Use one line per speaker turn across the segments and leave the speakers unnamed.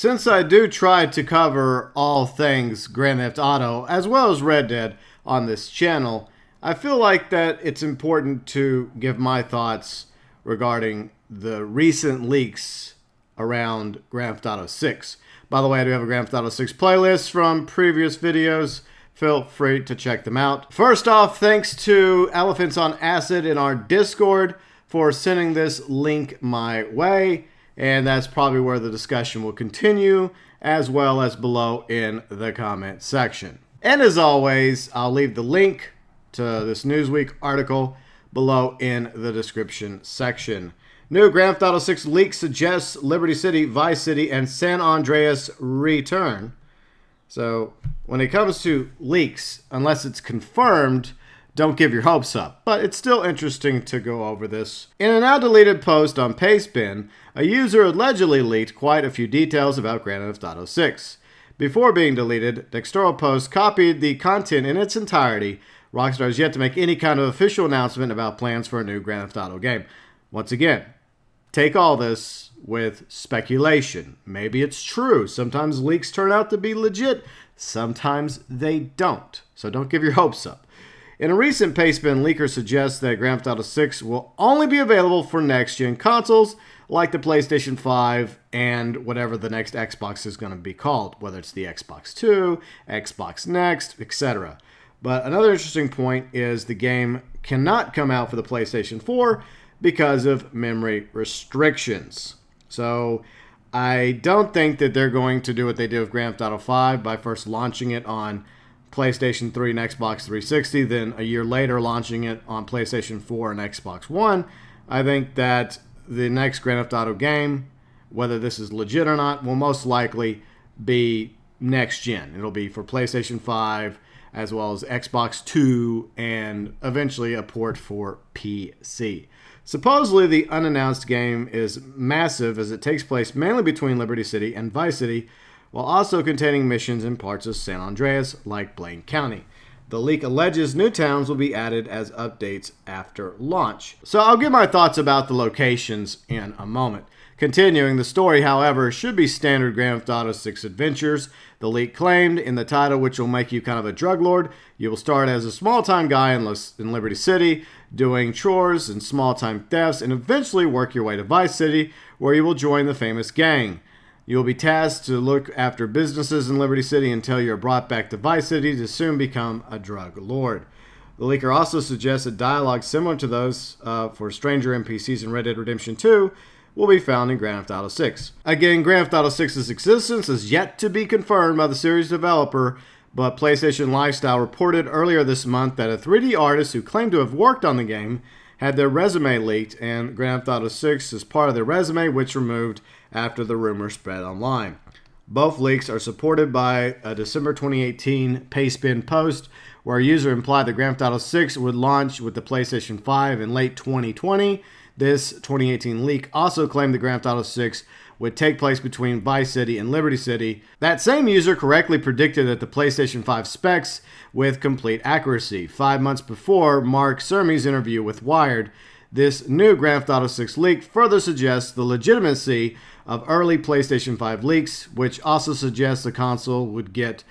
Since I do try to cover all things Grand Theft Auto as well as Red Dead on this channel, I feel like that it's important to give my thoughts regarding the recent leaks around Grand Theft Auto 6. By the way, I do have a Grand Theft Auto 6 playlist from previous videos. Feel free to check them out. First off, thanks to Elephants on Acid in our Discord for sending this link my way. And that's probably where the discussion will continue, as well as below in the comment section. And as always, I'll leave the link to this Newsweek article below in the description section. New Grand Theft Auto 6 leak suggests Liberty City, Vice City, and San Andreas return. So when it comes to leaks, unless it's confirmed, don't give your hopes up. But it's still interesting to go over this. In a now deleted post on Pastebin, a user allegedly leaked quite a few details about Grand Theft Auto 6. Before being deleted, Dextoro Post copied the content in its entirety. Rockstar has yet to make any kind of official announcement about plans for a new Grand Theft Auto game. Once again, take all this with speculation. Maybe it's true. Sometimes leaks turn out to be legit. Sometimes they don't. So don't give your hopes up. In a recent Pastebin, leaker suggests that Grand Theft Auto 6 will only be available for next-gen consoles like the PlayStation 5 and whatever the next Xbox is going to be called, whether it's the Xbox 2, Xbox Next, etc. But another interesting point is the game cannot come out for the PlayStation 4 because of memory restrictions. So I don't think that they're going to do what they did with Grand Theft Auto 5 by first launching it on PlayStation 3 and Xbox 360, then a year later launching it on PlayStation 4 and Xbox One. I think that the next Grand Theft Auto game, whether this is legit or not, will most likely be next gen. It'll be for PlayStation 5 as well as Xbox 2 and eventually a port for PC. Supposedly, the unannounced game is massive as it takes place mainly between Liberty City and Vice City, while also containing missions in parts of San Andreas, like Blaine County. The leak alleges new towns will be added as updates after launch. So I'll give my thoughts about the locations in a moment. Continuing, the story, however, should be standard Grand Theft Auto 6 adventures. The leak claimed in the title, which will make you kind of a drug lord. You will start as a small-time guy in Liberty City, doing chores and small-time thefts, and eventually work your way to Vice City, where you will join the famous gang. You will be tasked to look after businesses in Liberty City until you are brought back to Vice City to soon become a drug lord. The leaker also suggests that dialogue similar to those for stranger NPCs in Red Dead Redemption 2 will be found in Grand Theft Auto 6. Again, Grand Theft Auto 6's existence is yet to be confirmed by the series developer, but PlayStation Lifestyle reported earlier this month that a 3D artist who claimed to have worked on the game had their resume leaked, and Grand Theft Auto 6 is part of their resume, which removed after the rumor spread online. Both leaks are supported by a December 2018 Pastebin post where a user implied that Grand Theft Auto 6 would launch with the PlayStation 5 in late 2020. This 2018 leak also claimed that Grand Theft Auto 6 would take place between Vice City and Liberty City. That same user correctly predicted that the PlayStation 5 specs with complete accuracy 5 months before Mark Cermi's interview with Wired. This new Grand Theft Auto 6 leak further suggests the legitimacy of early PlayStation 5 leaks, which also suggests the console would get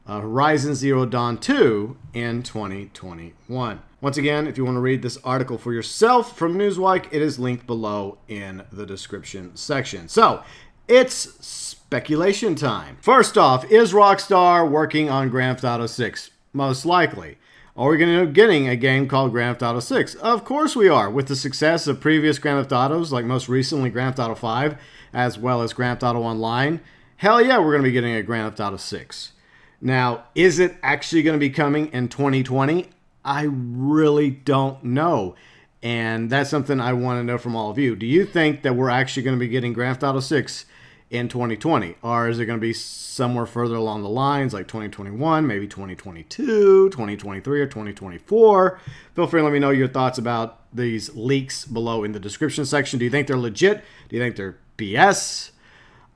Horizon Zero Dawn 2 in 2021. Once again, if you want to read this article for yourself from Newsweek, it is linked below in the description section. So, it's speculation time. First off, is Rockstar working on Grand Theft Auto 6? Most likely. Are we going to end up getting a game called Grand Theft Auto 6? Of course we are. With the success of previous Grand Theft Autos, like most recently Grand Theft Auto 5, as well as Grand Theft Auto Online, hell yeah, we're going to be getting a Grand Theft Auto 6. Now, is it actually going to be coming in 2020? I really don't know. And that's something I want to know from all of you. Do you think that we're actually going to be getting Grand Theft Auto 6 in 2020? Or is it going to be somewhere further along the lines, like 2021, maybe 2022, 2023, or 2024? Feel free to let me know your thoughts about these leaks below in the description section. Do you think they're legit? Do you think they're BS?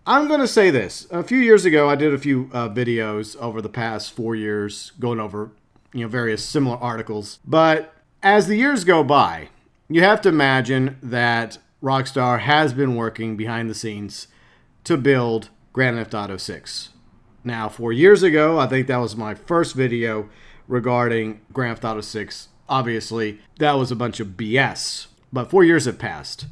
I'm going to say this. A few years ago, I did a few videos over the past 4 years going over various similar articles. But as the years go by, you have to imagine that Rockstar has been working behind the scenes to build Grand Theft Auto 6. Now, 4 years ago, I think that was my first video regarding Grand Theft Auto 6. Obviously, that was a bunch of BS. But 4 years have passed,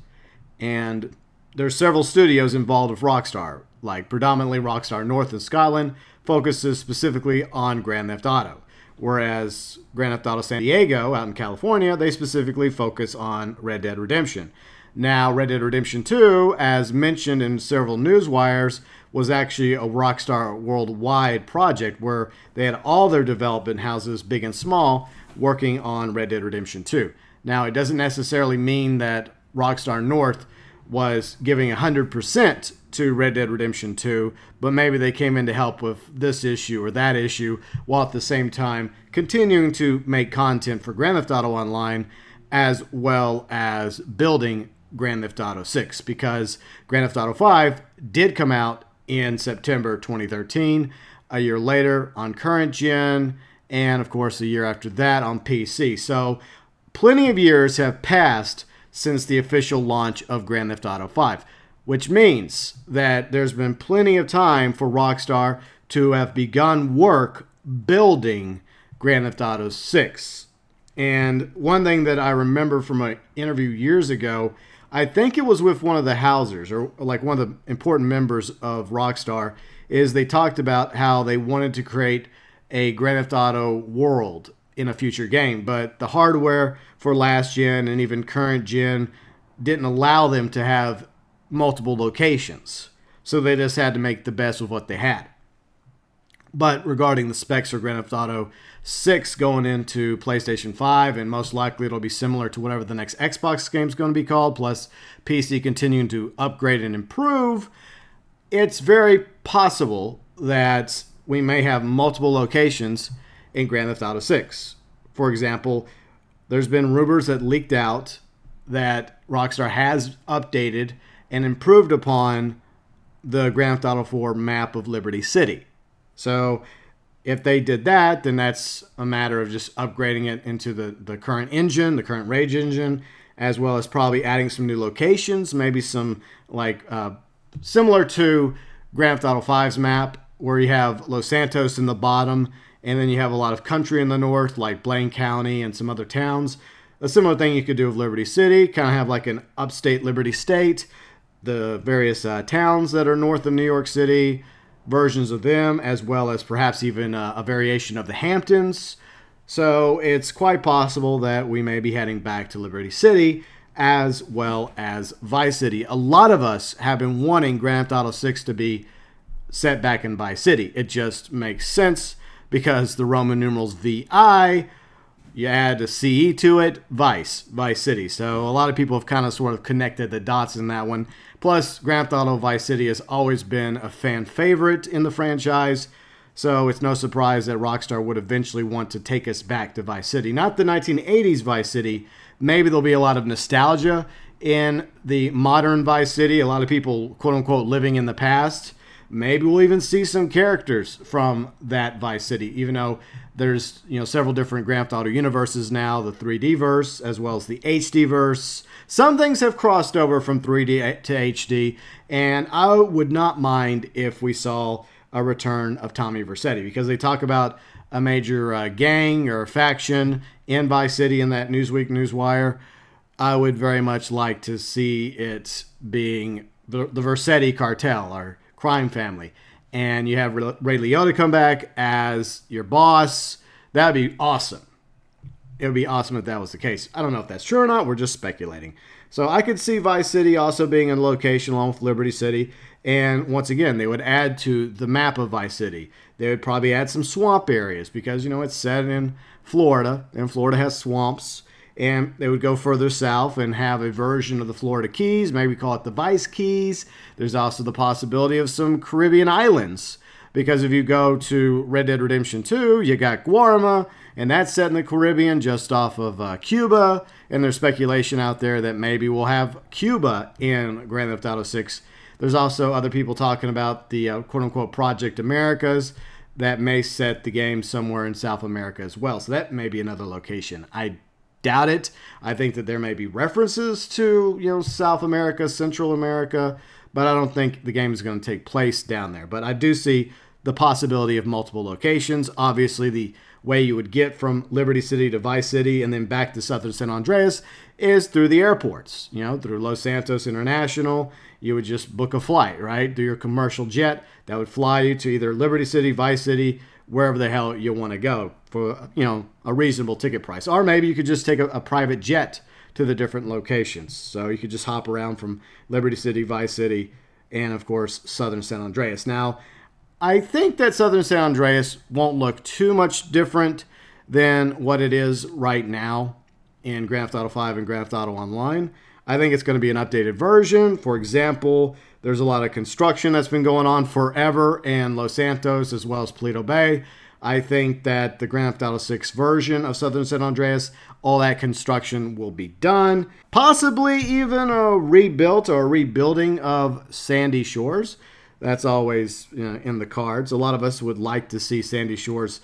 and there's several studios involved with Rockstar, like predominantly Rockstar North and Scotland focuses specifically on Grand Theft Auto, whereas Grand Theft Auto San Diego out in California, they specifically focus on Red Dead Redemption. Now, Red Dead Redemption 2, as mentioned in several news wires, was actually a Rockstar worldwide project where they had all their development houses, big and small, working on Red Dead Redemption 2. Now, it doesn't necessarily mean that Rockstar North was giving 100% to Red Dead Redemption 2, but maybe they came in to help with this issue or that issue, while at the same time continuing to make content for Grand Theft Auto Online, as well as building Grand Theft Auto 6, because Grand Theft Auto 5 did come out in September 2013, a year later on current gen, and of course a year after that on PC. So plenty of years have passed since the official launch of Grand Theft Auto 5, which means that there's been plenty of time for Rockstar to have begun work building Grand Theft Auto 6. And one thing that I remember from an interview years ago, I think it was with one of the Housers, or like one of the important members of Rockstar, is they talked about how they wanted to create a Grand Theft Auto world in a future game, but the hardware for last gen and even current gen didn't allow them to have multiple locations. So they just had to make the best with what they had. But regarding the specs for Grand Theft Auto 6 going into PlayStation 5, and most likely it'll be similar to whatever the next Xbox game is going to be called, plus PC continuing to upgrade and improve, it's very possible that we may have multiple locations in Grand Theft Auto 6. For example, there's been rumors that leaked out that Rockstar has updated and improved upon the Grand Theft Auto 4 map of Liberty City. So if they did that, then that's a matter of just upgrading it into the current engine, the current Rage engine, as well as probably adding some new locations, maybe some like similar to Grand Theft Auto 5's map, where you have Los Santos in the bottom, and then you have a lot of country in the north, like Blaine County and some other towns. A similar thing you could do with Liberty City, kind of have like an upstate Liberty State, the various towns that are north of New York City, versions of them, as well as perhaps even a variation of the Hamptons. So it's quite possible that we may be heading back to Liberty City as well as Vice City. A lot of us have been wanting Grand Theft Auto 6 to be set back in Vice City. It just makes sense because the Roman numerals VI, you add a CE to it, Vice City. So a lot of people have kind of sort of connected the dots in that one. Plus, Grand Theft Auto Vice City has always been a fan favorite in the franchise, so it's no surprise that Rockstar would eventually want to take us back to Vice City. Not the 1980s Vice City. Maybe there'll be a lot of nostalgia in the modern Vice City, a lot of people, quote-unquote, living in the past. Maybe we'll even see some characters from that Vice City, even though there's several different Grand Theft Auto universes now, the 3D verse as well as the HD verse. Some things have crossed over from 3D to HD, and I would not mind if we saw a return of Tommy Vercetti, because they talk about a major gang or faction in Vice City in that Newsweek newswire. I would very much like to see it being the Vercetti cartel or crime family, and you have Ray Liotta come back as your boss. That'd be awesome. It would be awesome if that was the case. I don't know if that's true or not. We're just speculating. So I could see Vice City also being a location along with Liberty City. And once again, they would add to the map of Vice City. They would probably add some swamp areas because, it's set in Florida, and Florida has swamps. And they would go further south and have a version of the Florida Keys, maybe call it the Vice Keys. There's also the possibility of some Caribbean islands, because if you go to Red Dead Redemption 2, you got Guarma, and that's set in the Caribbean just off of Cuba. And there's speculation out there that maybe we'll have Cuba in Grand Theft Auto 6. There's also other people talking about the quote-unquote Project Americas that may set the game somewhere in South America as well. So that may be another location. I doubt it. I think that there may be references to, South America, Central America, but I don't think the game is going to take place down there. But I do see the possibility of multiple locations. Obviously, the way you would get from Liberty City to Vice City and then back to Southern San Andreas is through the airports. Through Los Santos International, you would just book a flight, right? Through your commercial jet that would fly you to either Liberty City, Vice City, wherever the hell you want to go for, a reasonable ticket price. Or maybe you could just take a private jet to the different locations. So you could just hop around from Liberty City, Vice City, and of course, Southern San Andreas. Now, I think that Southern San Andreas won't look too much different than what it is right now in Grand Theft Auto 5 and Grand Theft Auto Online. I think it's going to be an updated version. For example, there's a lot of construction that's been going on forever in Los Santos as well as Paleto Bay. I think that the Grand Theft Auto 6 version of Southern San Andreas, all that construction will be done. Possibly even a rebuilt or rebuilding of Sandy Shores. That's always in the cards. A lot of us would like to see Sandy Shores,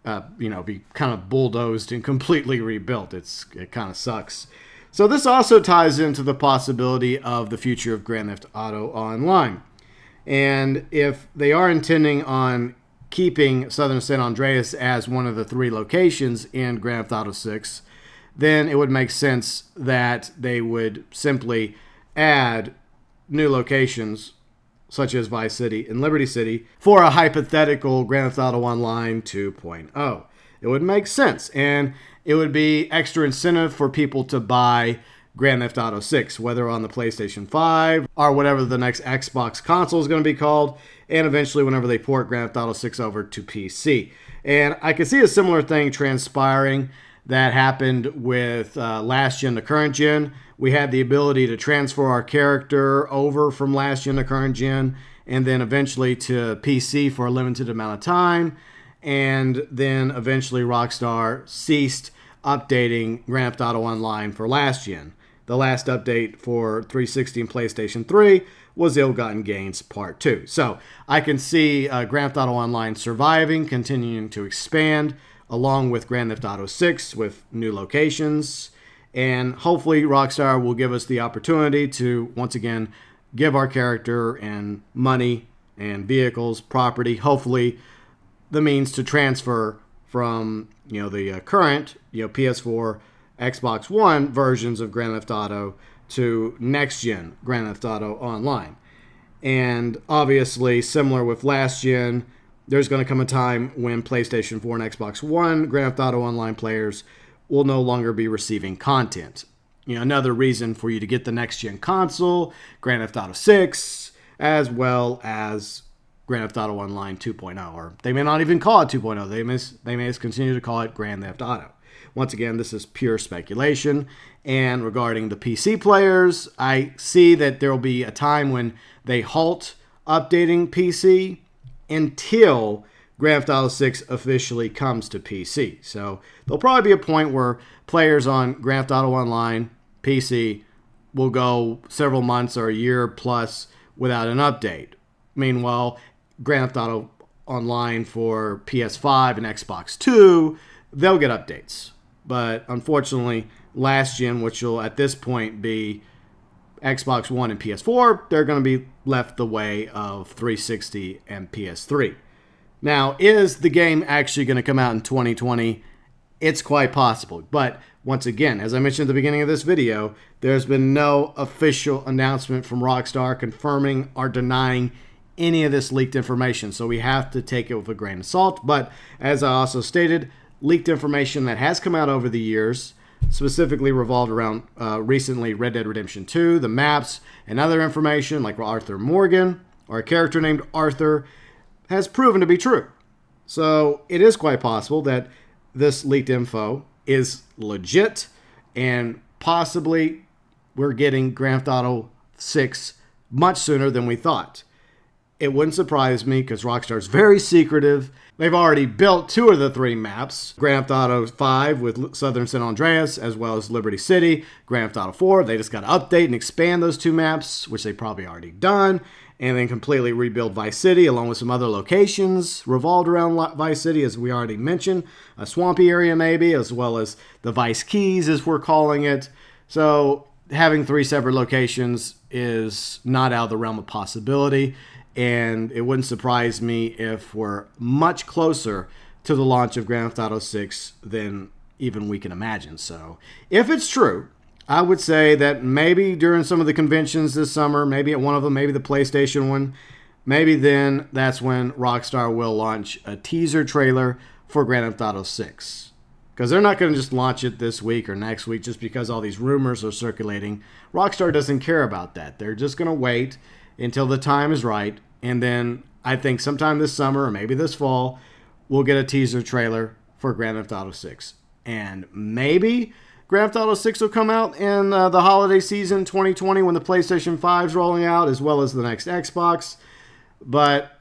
be kind of bulldozed and completely rebuilt. It kind of sucks. So this also ties into the possibility of the future of Grand Theft Auto Online. And if they are intending on keeping Southern San Andreas as one of the 3 locations in Grand Theft Auto 6, then it would make sense that they would simply add new locations such as Vice City and Liberty City for a hypothetical Grand Theft Auto Online 2.0. It would make sense, and it would be extra incentive for people to buy Grand Theft Auto 6, whether on the PlayStation 5 or whatever the next Xbox console is going to be called, and eventually whenever they port Grand Theft Auto 6 over to PC. And I can see a similar thing transpiring that happened with last gen to current gen. We had the ability to transfer our character over from last gen to current gen and then eventually to PC for a limited amount of time. And then eventually Rockstar ceased updating Grand Theft Auto Online for last gen. The last update for 360 and PlayStation 3 was Ill-Gotten Gains Part 2. So I can see Grand Theft Auto Online surviving, continuing to expand, along with Grand Theft Auto 6 with new locations. And hopefully Rockstar will give us the opportunity to, once again, give our character and money and vehicles, property, hopefully the means to transfer from, the current, PS4, Xbox One versions of Grand Theft Auto to next-gen Grand Theft Auto Online. And obviously, similar with last gen, there's going to come a time when PlayStation 4 and Xbox One Grand Theft Auto Online players will no longer be receiving content. Another reason for you to get the next-gen console, Grand Theft Auto 6, as well as Grand Theft Auto Online 2.0. Or they may not even call it 2.0. They may just continue to call it Grand Theft Auto. Once again, this is pure speculation. And regarding the PC players, I see that there will be a time when they halt updating PC until Grand Theft Auto 6 officially comes to PC. So there'll probably be a point where players on Grand Theft Auto Online PC will go several months or a year plus without an update. Meanwhile, Grand Theft Auto Online for PS5 and Xbox 2, they'll get updates. But unfortunately, last gen, which will at this point be Xbox One and PS4, they're going to be left the way of 360 and PS3. Now, is the game actually going to come out in 2020? It's quite possible. But once again, as I mentioned at the beginning of this video, there's been no official announcement from Rockstar confirming or denying any of this leaked information. So we have to take it with a grain of salt. But as I also stated, leaked information that has come out over the years, specifically revolved around recently Red Dead Redemption 2, the maps, and other information like Arthur Morgan, or a character named Arthur, has proven to be true. So it is quite possible that this leaked info is legit, and possibly we're getting Grand Theft Auto 6 much sooner than we thought. It wouldn't surprise me because Rockstar's very secretive. They've already built 2 of the 3 maps. Grand Theft Auto 5 with Southern San Andreas as well as Liberty City. Grand Theft Auto 4, they just got to update and expand those 2 maps, which they've probably already done. And then completely rebuild Vice City along with some other locations revolved around Vice City, as we already mentioned. A swampy area maybe, as well as the Vice Keys as we're calling it. So having 3 separate locations is not out of the realm of possibility, and it wouldn't surprise me if we're much closer to the launch of Grand Theft Auto 6 than even we can imagine. So if it's true, I would say that maybe during some of the conventions this summer, maybe at one of them, maybe the PlayStation one, maybe then that's when Rockstar will launch a teaser trailer for Grand Theft Auto 6. Because they're not going to just launch it this week or next week just because all these rumors are circulating. Rockstar doesn't care about that. They're just going to wait until the time is right. And then I think sometime this summer or maybe this fall, we'll get a teaser trailer for Grand Theft Auto 6. And maybe Grand Theft Auto 6 will come out in the holiday season 2020 when the PlayStation 5 is rolling out, as well as the next Xbox. But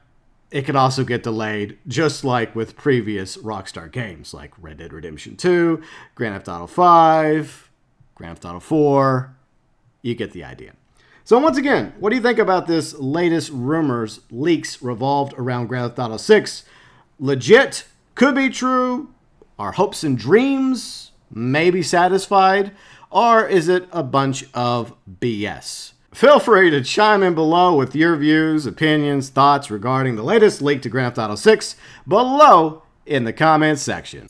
it could also get delayed, just like with previous Rockstar games, like Red Dead Redemption 2, Grand Theft Auto 5, Grand Theft Auto 4. You get the idea. So once again, what do you think about this latest rumors, leaks revolved around Grand Theft Auto 6? Legit? Could be true? Our hopes and dreams may be satisfied? Or is it a bunch of BS? Feel free to chime in below with your views, opinions, thoughts regarding the latest leak to Grand Theft Auto 6 below in the comments section.